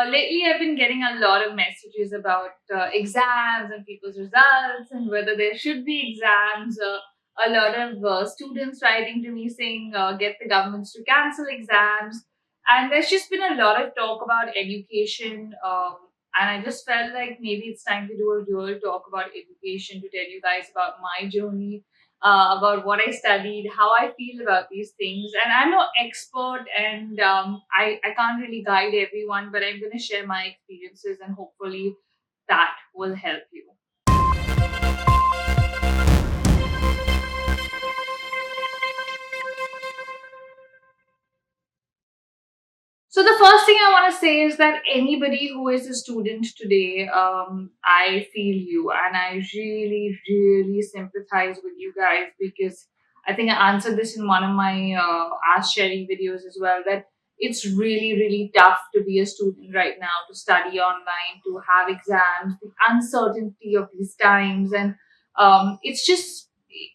lately I've been getting a lot of messages about exams and people's results and whether there should be exams. A lot of students writing to me saying, get the governments to cancel exams. And there's just been a lot of talk about education. And I just felt like maybe it's time to do a real talk about education to tell you guys about my journey, about what I studied, how I feel about these things. And I'm no expert, and I can't really guide everyone, but I'm going to share my experiences, and hopefully that will help you. So the first thing I want to say is that anybody who is a student today, I feel you, and I really, really sympathize with you guys, because I think I answered this in one of my Ask Sherry videos as well. That it's really, really tough to be a student right now, to study online, to have exams, the uncertainty of these times, and it's just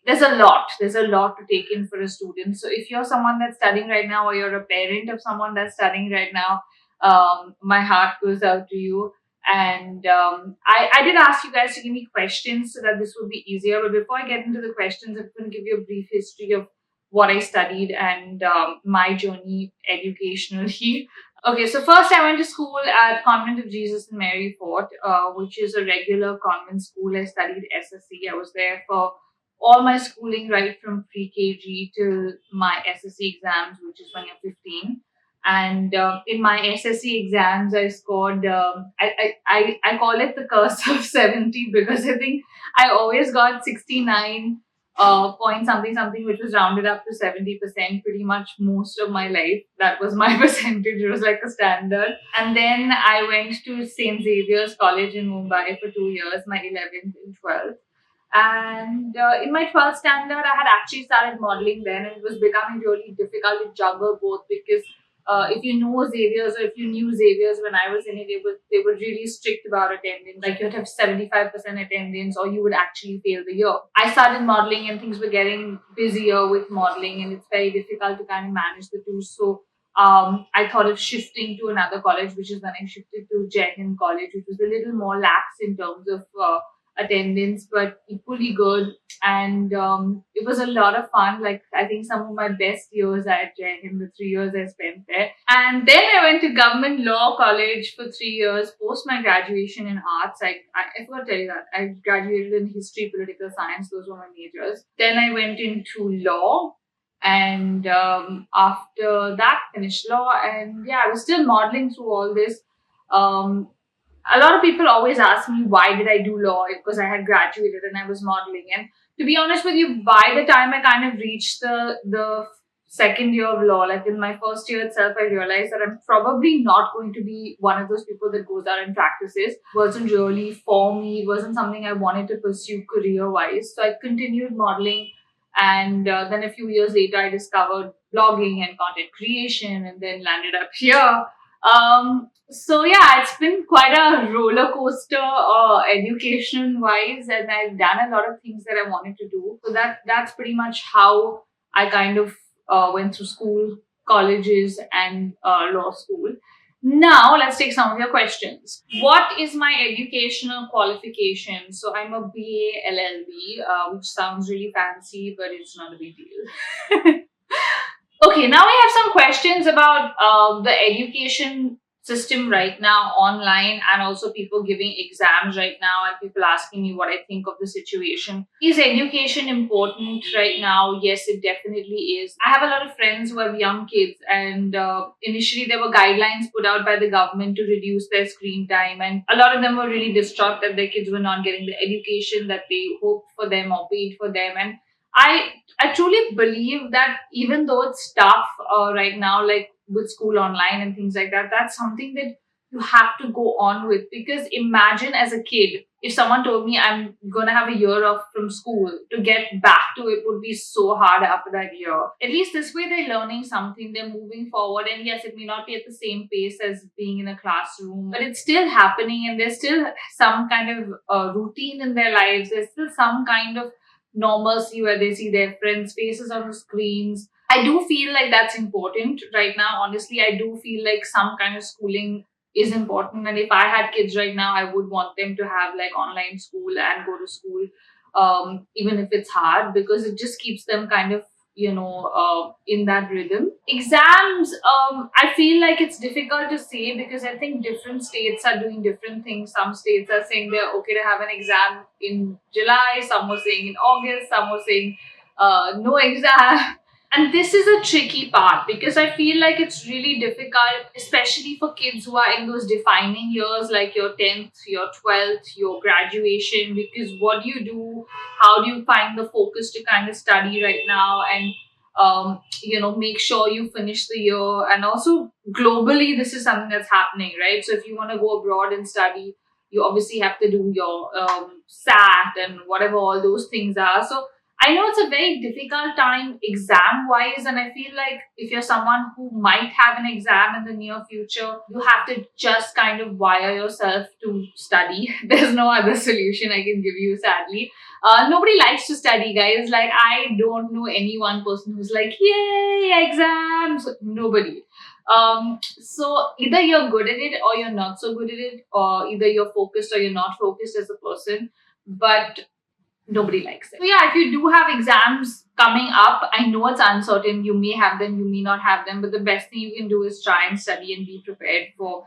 there's a lot to take in for a student. So if you're someone that's studying right now, or you're a parent of someone that's studying right now, my heart goes out to you. And I did ask you guys to give me questions so that this would be easier. But before I get into the questions, I'm going to give you a brief history of what I studied and my journey educationally. Okay, so first I went to school at Convent of Jesus and Mary Fort, which is a regular convent school. I studied SSC. I was there for all my schooling, right from pre-KG till my SSC exams, which is when you're 15. And in my SSC exams, I scored, I call it the curse of 70, because I think I always got 69 point something something, which was rounded up to 70% pretty much most of my life. That was my percentage. It was like a standard. And then I went to St. Xavier's College in Mumbai for 2 years, my 11th and 12th. And in my 12th standard, I had actually started modeling then, and it was becoming really difficult to juggle both, because if you know Xavier's, or if you knew Xavier's when I was in it, they were really strict about attendance. Like, you'd have 75% attendance, or you would actually fail the year. I started modeling, and things were getting busier with modeling, and it's very difficult to kind of manage the two. So I thought of shifting to another college, which is when I shifted to G.P.O College, which was a little more lax in terms of attendance, but equally good. And it was a lot of fun. Like, I think some of my best years at JM, the 3 years I spent there. And then I went to Government Law College for 3 years post my graduation in arts. I forgot to tell you that I graduated in history, political science. Those were my majors. Then I went into law, and after that finished law. And yeah, I was still modeling through all this. um, a lot of people always ask me, why did I do law? Because I had graduated and I was modeling. And to be honest with you, by the time I kind of reached the second year of law, like in my first year itself, I realized that I'm probably not going to be one of those people that goes out and practices. It wasn't really for me. It wasn't something I wanted to pursue career-wise. So I continued modeling. And then a few years later, I discovered blogging and content creation, and then landed up here. So yeah, it's been quite a roller coaster, education wise, and I've done a lot of things that I wanted to do. So that's pretty much how I kind of went through school, colleges, and law school. Now let's take some of your questions. What is my educational qualification? So I'm a BA LLB, which sounds really fancy, but it's not a big deal. Okay, now we have some questions about the education system right now online, and also people giving exams right now, and people asking me what I think of the situation. Is education important right now? Yes, it definitely is. I have a lot of friends who have young kids, and initially there were guidelines put out by the government to reduce their screen time, and a lot of them were really distraught that their kids were not getting the education that they hoped for them or paid for them. And I truly believe that even though it's tough right now, like with school online and things like that, that's something that you have to go on with. Because imagine as a kid, if someone told me I'm gonna have a year off from school, to get back to it would be so hard after that year. At least this way they're learning something, they're moving forward. And yes, it may not be at the same pace as being in a classroom, but it's still happening, and there's still some kind of routine in their lives. There's still some kind of normalcy where they see their friends' faces on the screens. I do feel like that's important right now. Honestly, I do feel like some kind of schooling is important. And if I had kids right now, I would want them to have like online school and go to school, even if it's hard, because it just keeps them kind of, in that rhythm. Exams, I feel like it's difficult to say because I think different states are doing different things. Some states are saying they're okay to have an exam in July, some were saying in August, some were saying no exam. And this is a tricky part because I feel like it's really difficult, especially for kids who are in those defining years like your 10th, your 12th, your graduation. Because what do you do? How do you find the focus to kind of study right now and, make sure you finish the year? And also, globally, this is something that's happening, right? So, if you want to go abroad and study, you obviously have to do your SAT and whatever all those things are. So, I know it's a very difficult time exam wise, and I feel like if you're someone who might have an exam in the near future, you have to just kind of wire yourself to study. There's no other solution I can give you, sadly. Nobody likes to study, guys. Like, I don't know any one person who's like, yay, exams. Nobody. So either you're good at it or you're not so good at it, or either you're focused or you're not focused as a person. But nobody likes it. So yeah, if you do have exams coming up, I know it's uncertain. You may have them, you may not have them, but the best thing you can do is try and study and be prepared for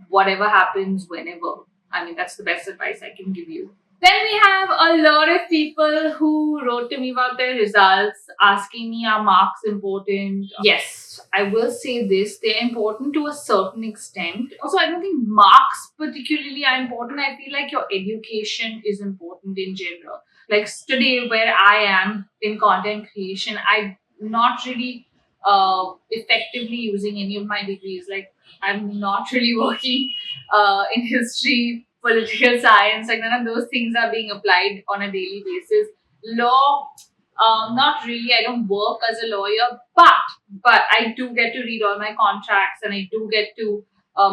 whatever happens whenever. I mean, that's the best advice I can give you. Then we have a lot of people who wrote to me about their results, asking me, are marks important? Yes, I will say this, they're important to a certain extent. Also, I don't think marks particularly are important. I feel like your education is important in general. Like today, where I am in content creation, I'm not really effectively using any of my degrees. Like, I'm not really working in history, political science, like none of those things are being applied on a daily basis. Law, not really. I don't work as a lawyer, but I do get to read all my contracts and I do get to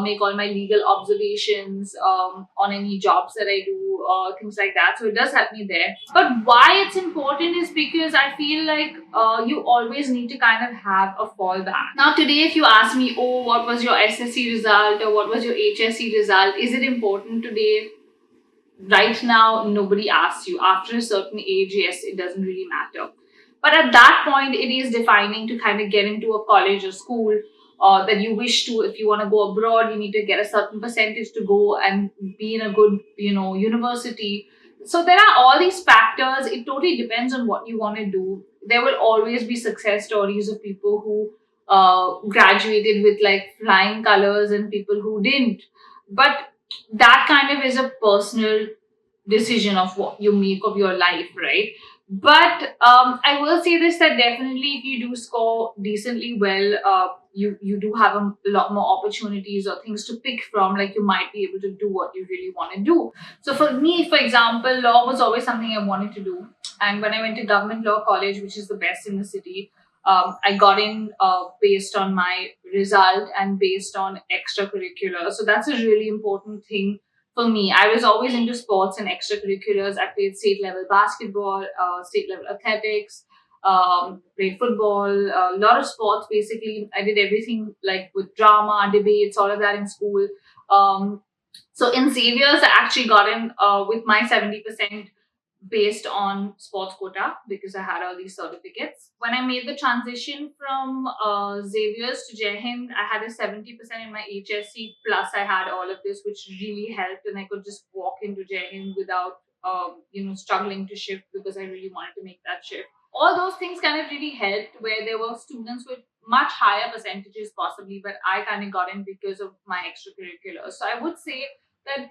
make all my legal observations on any jobs that I do, things like that. So it does help me there. But why it's important is because I feel like you always need to kind of have a fallback. Now, today, if you ask me, oh, what was your SSC result or what was your HSC result, is it important today? Right now, nobody asks you. After a certain age, yes, it doesn't really matter. But at that point, it is defining to kind of get into a college or school that you wish to. If you want to go abroad, you need to get a certain percentage to go and be in a good, university. So there are all these factors. It totally depends on what you want to do. There will always be success stories of people who graduated with like flying colors and people who didn't. But that kind of is a personal decision of what you make of your life, right? But I will say this, that definitely if you do score decently well, you do have a lot more opportunities or things to pick from. Like, you might be able to do what you really want to do. So for me, for example, law was always something I wanted to do. And when I went to government law college, which is the best in the city, I got in based on my result and based on extracurricular. So that's a really important thing for me. I was always into sports and extracurriculars. I played state level basketball, state level athletics, played football, a lot of sports basically. I did everything like with drama, debates, all of that in school. Um, so in Xavier's, I actually got in with my 70% based on sports quota because I had all these certificates. When I made the transition from Xavier's to Jai Hind, I had a 70% in my HSC, plus I had all of this, which really helped, and I could just walk into Jai Hind without struggling to shift because I really wanted to make that shift. All those things kind of really helped, where there were students with much higher percentages possibly, but I kind of got in because of my extracurriculars. So I would say that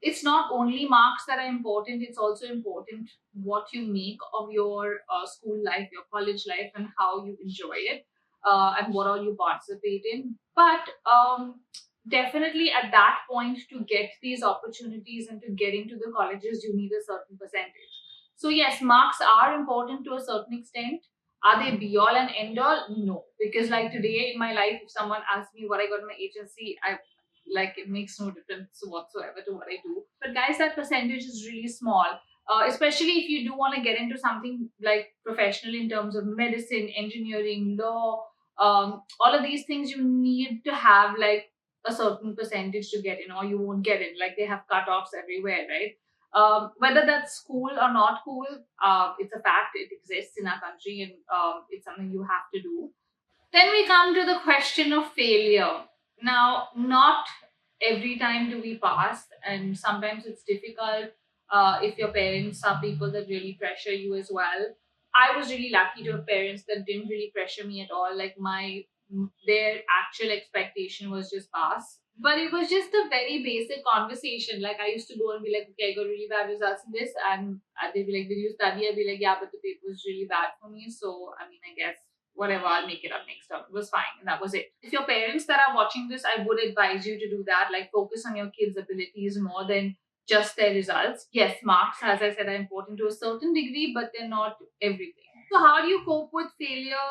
it's not only marks that are important, it's also important what you make of your school life, your college life, and how you enjoy it, and what all you participate in. But definitely at that point, to get these opportunities and to get into the colleges, you need a certain percentage. So yes, marks are important to a certain extent. Are they be all and end all? No, because like today in my life, if someone asks me what I got in my HSC, I like, it makes no difference whatsoever to what I do. But guys, that percentage is really small. Especially if you do want to get into something like professional in terms of medicine, engineering, law, all of these things, you need to have like a certain percentage to get in, or you won't get in. Like they have cutoffs everywhere, right? Whether that's cool or not cool, it's a fact. It exists in our country, and it's something you have to do. Then we come to the question of failure. Now, not every time do we pass, and sometimes it's difficult if your parents are people that really pressure you as well. I was really lucky to have parents that didn't really pressure me at all. Like their actual expectation was just pass. But it was just a very basic conversation. Like I used to go and be like, okay, I got really bad results in this, and they'd be like, did you study? I'd be like, yeah, but the paper was really bad for me. So I mean, I guess whatever, I'll make it up next time. It was fine, and that was it. If your parents that are watching this, I would advise you to do that. Like focus on your kids' abilities more than just their results. Yes, marks, as I said, are important to a certain degree, but they're not everything. So how do you cope with failure?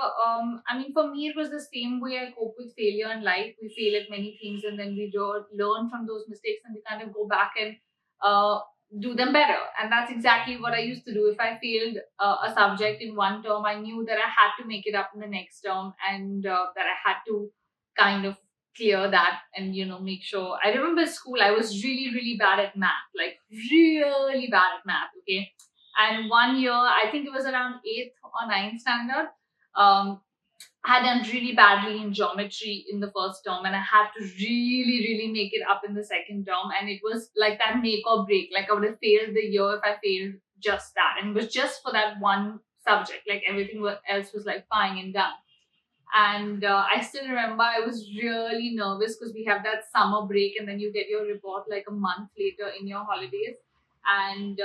I mean, for me, it was the same way I cope with failure in life. We fail at many things, and then we learn from those mistakes, and we kind of go back and uh, do them better. And that's exactly what I used to do. If I failed a subject in one term, I knew that I had to make it up in the next term, and that I had to kind of clear that and make sure. I remember school, I was really really bad at math, like really bad at math. Okay, and one year, I think it was around 8th or ninth standard, I had done really badly in geometry in the first term, and I had to really, really make it up in the second term. And it was like that make or break. Like I would have failed the year if I failed just that. And it was just for that one subject. Like everything else was like fine and done. And I still remember I was really nervous because we have that summer break and then you get your report like a month later in your holidays. And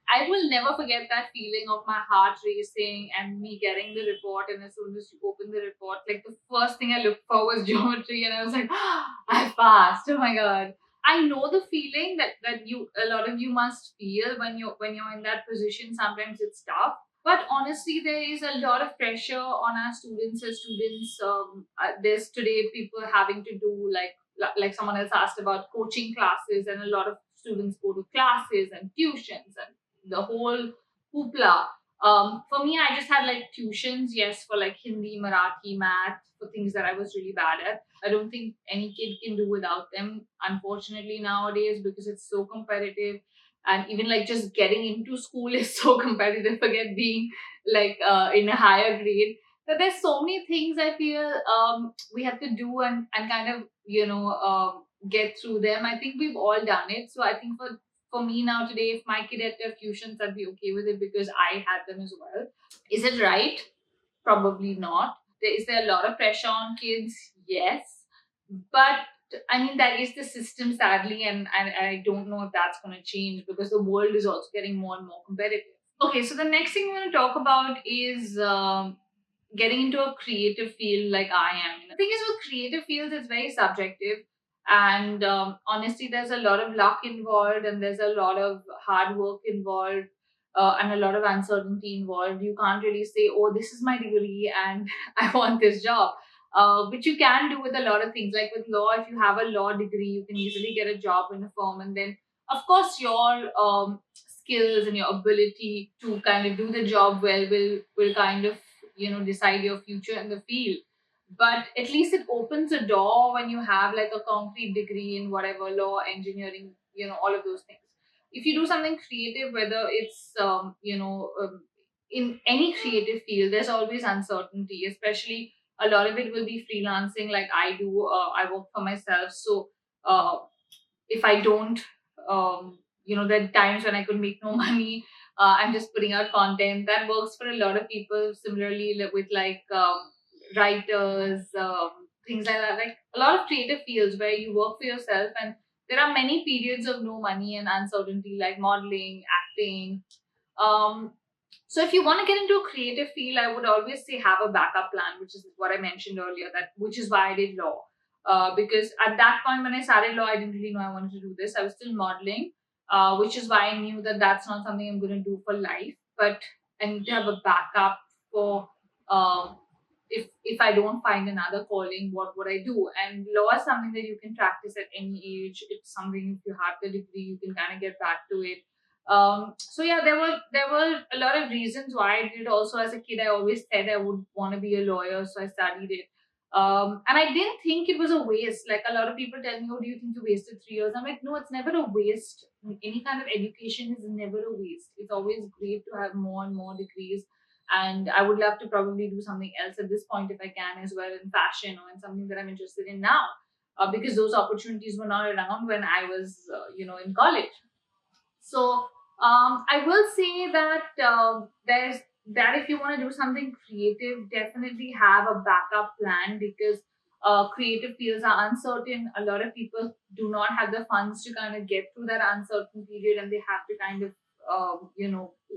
I will never forget that feeling of my heart racing and me getting the report. And as soon as you open the report, like the first thing I looked for was geometry, and I was like, I passed. Oh my god. I know the feeling that a lot of you must feel when you're in that position. Sometimes it's tough, but honestly, there is a lot of pressure on our students as students. There's today people having to do like someone else asked about coaching classes, and a lot of students go to classes and tuitions and the whole hoopla. For me, I just had like tuitions, yes, for like Hindi, Marathi, math, for things that I was really bad at. I don't think any kid can do without them, unfortunately, nowadays, because it's so competitive. And even like just getting into school is so competitive. Forget being like in a higher grade. That there's so many things I feel we have to do and kind of get through them. I think we've all done it. So I think for me now today, if my kid had their tuitions, I'd be okay with it because I had them as well. Is it right? Probably not. Is there a lot of pressure on kids? Yes. But I mean, that is the system, sadly, and I don't know if that's going to change because the world is also getting more and more competitive. Okay, so the next thing we're going to talk about is getting into a creative field like I am. The thing is, with creative fields, it's very subjective. And honestly, there's a lot of luck involved, and there's a lot of hard work involved, and a lot of uncertainty involved. You can't really say, oh, this is my degree and I want this job. Which you can do with a lot of things. Like with law, if you have a law degree, you can easily get a job in a firm. And then, of course, your skills and your ability to kind of do the job well will kind of decide your future in the field. But at least it opens a door when you have like a concrete degree in whatever, law, engineering, all of those things. If you do something creative, whether it's in any creative field, there's always uncertainty. Especially a lot of it will be freelancing, like I do. I work for myself, so uh, if I don't, there are times when I could make no money. I'm just putting out content that works for a lot of people. Similarly, with like writers, things like that, like a lot of creative fields where you work for yourself, and there are many periods of no money and uncertainty, like modeling, acting. Um, so if you want to get into a creative field, I would always say have a backup plan, which is what I mentioned earlier. That which is why I did law. Because at that point when I started law, I didn't really know I wanted to do this. I was still modeling, which is why I knew that that's not something I'm going to do for life. But I need to have a backup for if I don't find another calling, what would I do? And law is something that you can practice at any age. It's something, if you have the degree, you can kind of get back to it. So yeah, there were a lot of reasons why I did. Also, as a kid, I always said I would want to be a lawyer, so I studied it. And I didn't think it was a waste. Like a lot of people tell me, "Oh, do you think you wasted 3 years?" I'm like, no, it's never a waste. Any kind of education is never a waste. It's always great to have more and more degrees. And I would love to probably do something else at this point if I can as well, in fashion or in something that I'm interested in now, because those opportunities were not around when I was, in college. So I will say that there's that if you want to do something creative, definitely have a backup plan, because creative fields are uncertain. A lot of people do not have the funds to kind of get through that uncertain period, and they have to kind of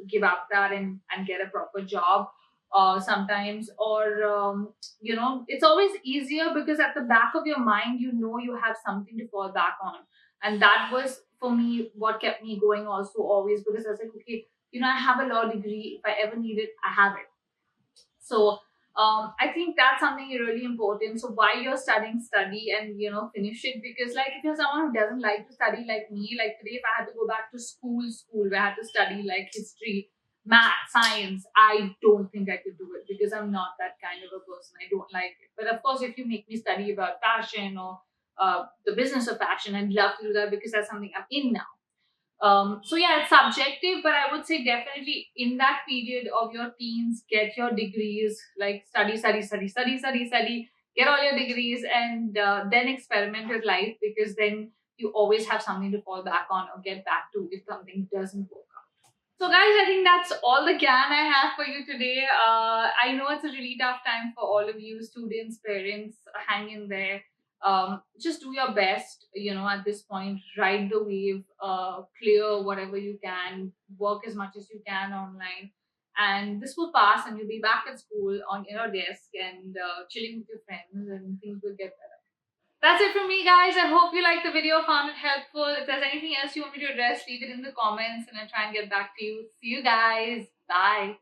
give up that and get a proper job. Sometimes, or it's always easier because at the back of your mind, you have something to fall back on, and that was for me what kept me going also always, because I was like, okay, I have a law degree. If I ever need it, I have it. So I think that's something really important. So while you're studying, study and finish it, because like if you're someone who doesn't like to study like me, like today if I had to go back to school where I had to study like history, math, science, I don't think I could do it, because I'm not that kind of a person. I don't like it. But of course, if you make me study about fashion or the business of fashion, I'd love to do that, because that's something I'm in now. So yeah, it's subjective, but I would say definitely in that period of your teens, get your degrees, like study, study, study, study, study, study, get all your degrees, and then experiment with life, because then you always have something to fall back on or get back to if something doesn't work. So, guys, I think that's all the can I have for you today. I know it's a really tough time for all of you, students, parents. Hang in there. Just do your best, at this point. Ride the wave, clear whatever you can, work as much as you can online. And this will pass, and you'll be back at school on your desk and chilling with your friends, and things will get better. That's it from me, guys. I hope you liked the video, found it helpful. If there's anything else you want me to address, leave it in the comments and I'll try and get back to you. See you guys. Bye.